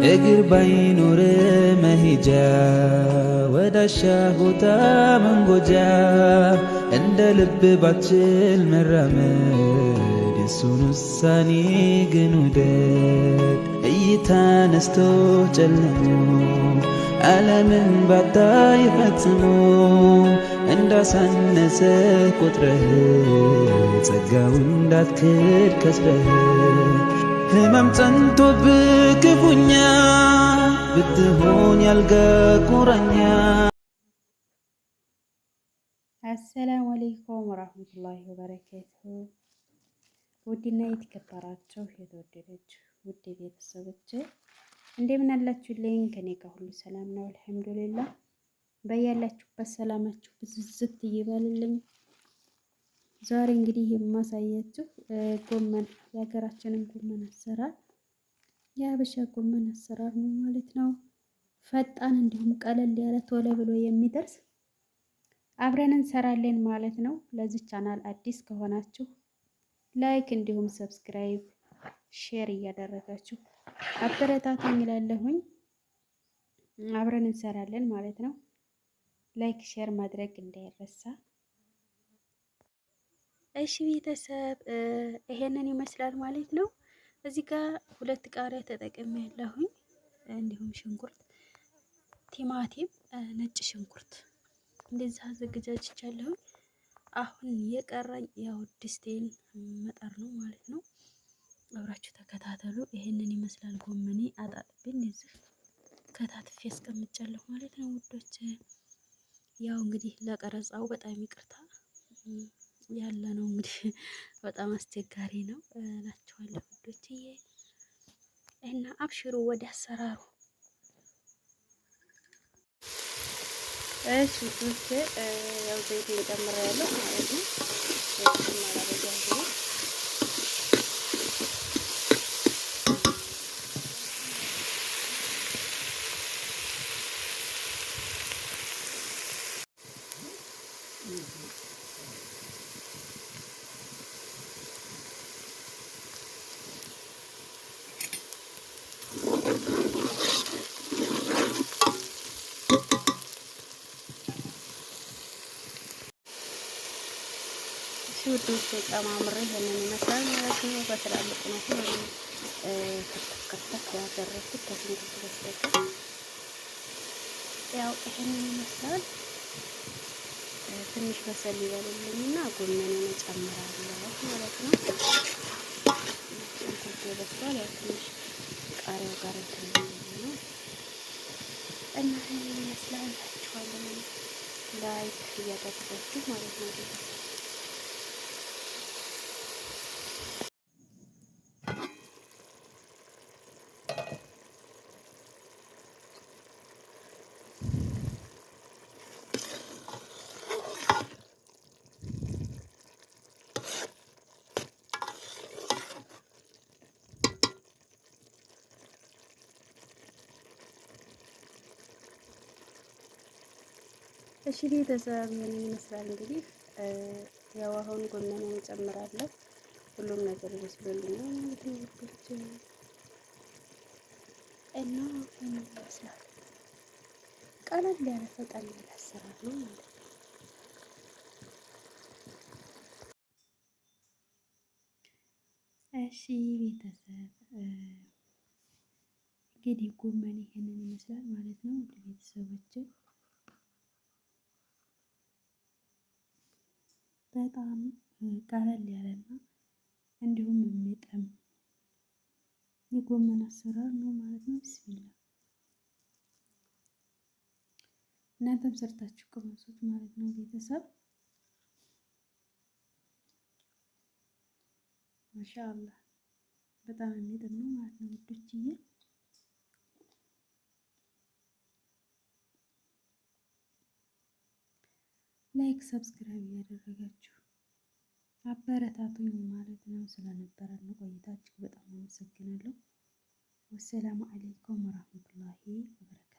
እግር ባይኖር መሄጃ ወዳሻ ቦታ መንጎጃ እንደ ልብ ባችል መራመድ የሱን ውሳኔ ግን ውደድ። እይታ ነስቶ ጨልሞ ዓለምን ባታይ ፈጽሞ እንዳሳነሰ ቆጥረህ ጸጋው እንዳትክድ ከስረህ ህመም ጸንቶብህ ክፉኛ ብትሆን ያልጋ ቁራኛ። አሰላሙ አለይኩም ወራህመቱላሂ ወበረካቱሁ። ውድና የተከበራችሁ የተወደዳችሁ ውድ ቤተሰቦች እንደምን አላችሁልኝ? ከኔ ጋር ሁሉ ሰላም ነው አልሐምዱሊላህ። በያላችሁበት ሰላማችሁ ብዝዝት ይበልልኝ። ዛሬ እንግዲህ የማሳያችሁ ጎመን የሀገራችንን ጎመን አሰራር የሀበሻ ጎመን አሰራር ነው ማለት ነው። ፈጣን እንዲሁም ቀለል ያለ ቶሎ ብሎ የሚደርስ አብረን እንሰራለን ማለት ነው። ለዚህ ቻናል አዲስ ከሆናችሁ ላይክ እንዲሁም ሰብስክራይብ ሼር እያደረጋችሁ አበረታቱኝ እላለሁኝ። አብረን እንሰራለን ማለት ነው። ላይክ ሼር ማድረግ እንዳይረሳ። እሺ ቤተሰብ ይሄንን ይመስላል ማለት ነው። እዚህ ጋር 2 ቃሪያ ተጠቅሜ ያለሁኝ እንዲሁም ሽንኩርት፣ ቲማቲም፣ ነጭ ሽንኩርት እንደዚህ አዘገጃጅቻለሁኝ። አሁን የቀረኝ ያው ድስቴን መጠር ነው ማለት ነው። አብራችሁ ተከታተሉ። ይሄንን ይመስላል ጎመኔ አጣጥቤ እንደዚህ ከታትፌ አስቀምጫለሁ ማለት ነው ውዶች። ያው እንግዲህ ለቀረጻው በጣም ይቅርታ ያለ ነው እንግዲህ በጣም አስቸጋሪ ነው እላችኋለሁ ውዶችዬ። እና አብሽሩ ወደ አሰራሩ። እሺ ውዶቼ ያው ዘይቱን ጨምሬያለሁ ማለት ነው። ውዶች ጨማምሬ ይሄንን ይመስላል ማለት ነው። በትላልቁ ነው ከተከተክ ያደረኩት ከሽንኩርት በስተቀር ያው ይሄንን ይመስላል። ትንሽ በሰል ይበልልኝና ጎመኔን እጨምራለሁ ማለት ነው። ሽንኩርቱ በስሏል። ያው ትንሽ ቃሪያው ጋር ነው እና ይሄንን ይመስላል እላችኋለሁ። ላይክ እያደረጋችሁ ማለት ነው። እሺ ቤተሰብ ይሄንን ይመስላል እንግዲህ ያው አሁን ጎመን እንጨምራለሁ። ሁሉም ነገር በስሎልኛል ማለት ነው ውዶች። እና ይሄንን ይመስላል ቀለል ያለ ፈጣን ያለ አሰራር ነው ማለት ነው። እሺ ቤተሰብ እንግዲህ ጎመን ይሄንን ይመስላል ማለት ነው ውድ ቤተሰቦች። በጣም ቀለል ያለና እንዲሁም የሚጥም የጎመን አሰራር ነው ማለት ነው። ቢስሚላ እናንተም ሰርታችሁ ቅመሱት ማለት ነው ቤተሰብ። ማሻአላህ በጣም የሚጥም ነው ማለት ነው ውዶችዬ። ላይክ ሰብስክራይብ እያደረጋችሁ አበረታቱኝ ማለት ነው። ስለነበረን ቆይታችሁ በጣም አመሰግናለሁ። ወሰላሙ አለይኩም ወራህመቱላሂ ወበረካቱ።